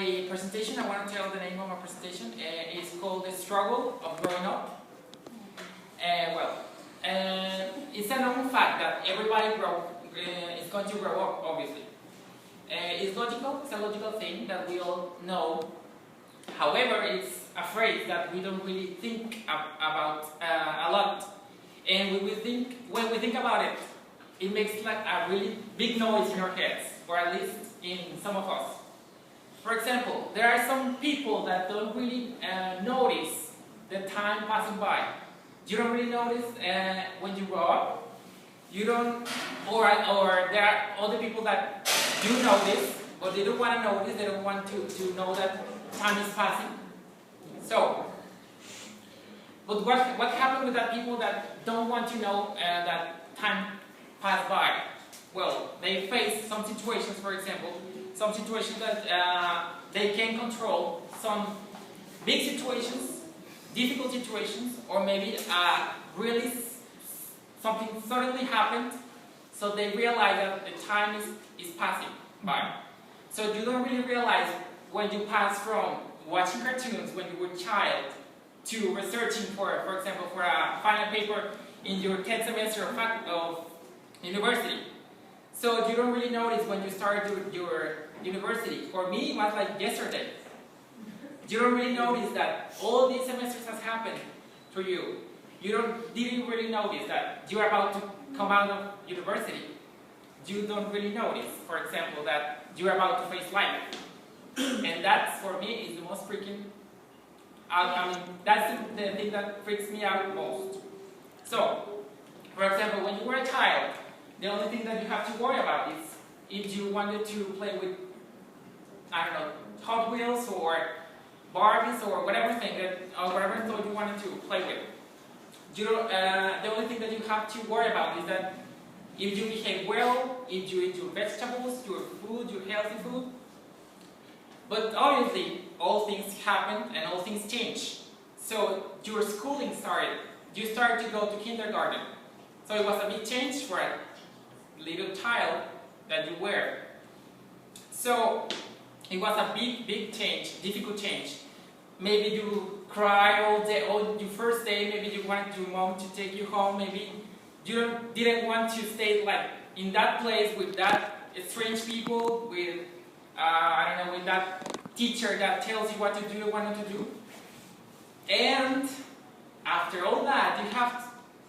my presentation, I want to tell the name of my presentation. It's called The Struggle of Growing Up. It's a known fact that everybody is going to grow up, obviously. It's logical, it's a logical thing that we all know. However, it's a phrase that we don't really think about a lot. And when we think about it, it makes like a really big noise in our heads, or at least in some of us. For example, there are some people that don't really notice the time passing by. You don't really notice when you grow up. You don't, or there are other people that do notice, but they don't want to notice. They don't want to know that time is passing. So, but what happened with that people that don't want to know that time passed by? Well, they face some situations, for example, some situations that they can control, some big situations, difficult situations, or maybe really something suddenly happened, so they realize that the time is passing by. So you don't really realize when you pass from watching cartoons when you were a child to researching for example, for a final paper in your 10th semester of university. So you don't really notice when you start your university. For me, it was like yesterday. You don't really notice that all these semesters has happened for you. You didn't really notice that you're about to come out of university. You don't really notice, for example, that you're about to face life. And that's, for me, is the most freaking, that's the thing that freaks me out most. So, for example, when you were a child, the only thing that you have to worry about is if you wanted to play with, I don't know, Hot Wheels or Barbies or whatever thing or whatever toy you wanted to play with. The only thing that you have to worry about is that if you behave well, if you eat your vegetables, your food, your healthy food. But obviously, all things happen and all things change. So your schooling started. You started to go to kindergarten. So it was a big change for a little child that you were. So it was a big change, difficult change. Maybe you cry all day, your first day, maybe you wanted your mom to take you home, maybe you didn't want to stay like in that place with that strange people, with, I don't know, with that teacher that tells you what to do, what not to do. And after all that,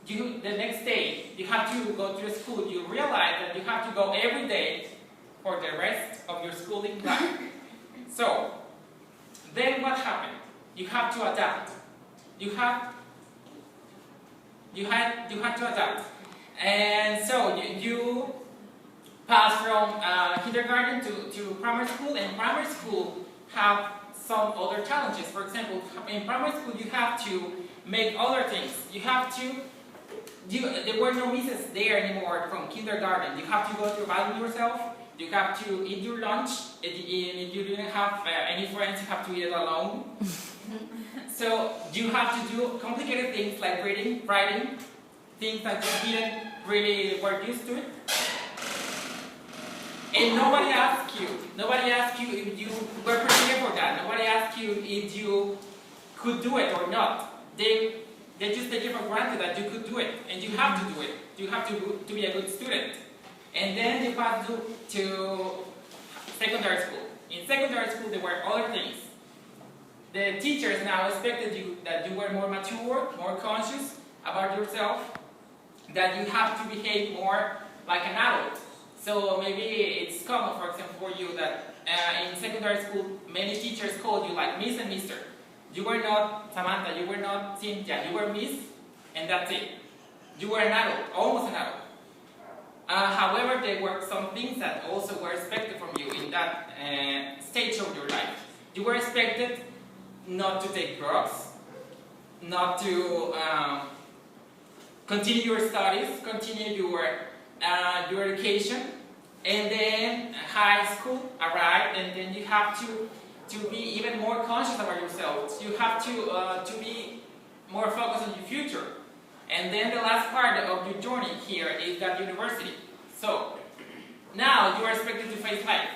the next day, you have to go to the school. You realize that you have to go every day for the rest of your schooling life. So, then what happened? You have to adapt. You have to adapt. And so you pass from kindergarten to primary school, and primary school have some other challenges. For example, in primary school you have to make other things. There were no misses there anymore from kindergarten. You have to go to evaluate yourself. You have to eat your lunch. And if you didn't have any friends, you have to eat it alone. So you have to do complicated things like reading, writing, things that you didn't really were used to it. And nobody asked you if you were prepared for that. Nobody asked you if you could do it or not. They just take it for granted that you could do it, and you have to do it. You have to be a good student. And then you pass to secondary school. In secondary school, there were other things. The teachers now expected that you were more mature, more conscious about yourself, that you have to behave more like an adult. So maybe it's common, for example, for you that in secondary school, many teachers called you like Miss and Mister. You were not Samantha, you were not Cynthia, you were Miss, and that's it. You were an adult, almost an adult. However, there were some things that also were expected from you in that stage of your life. You were expected not to take drugs, not to continue your studies, continue your education, and then high school arrived, and then you have to be even more conscious about yourself. You have to be more focused on your future. And then the last part of your journey here is that university. So now you are expected to face life.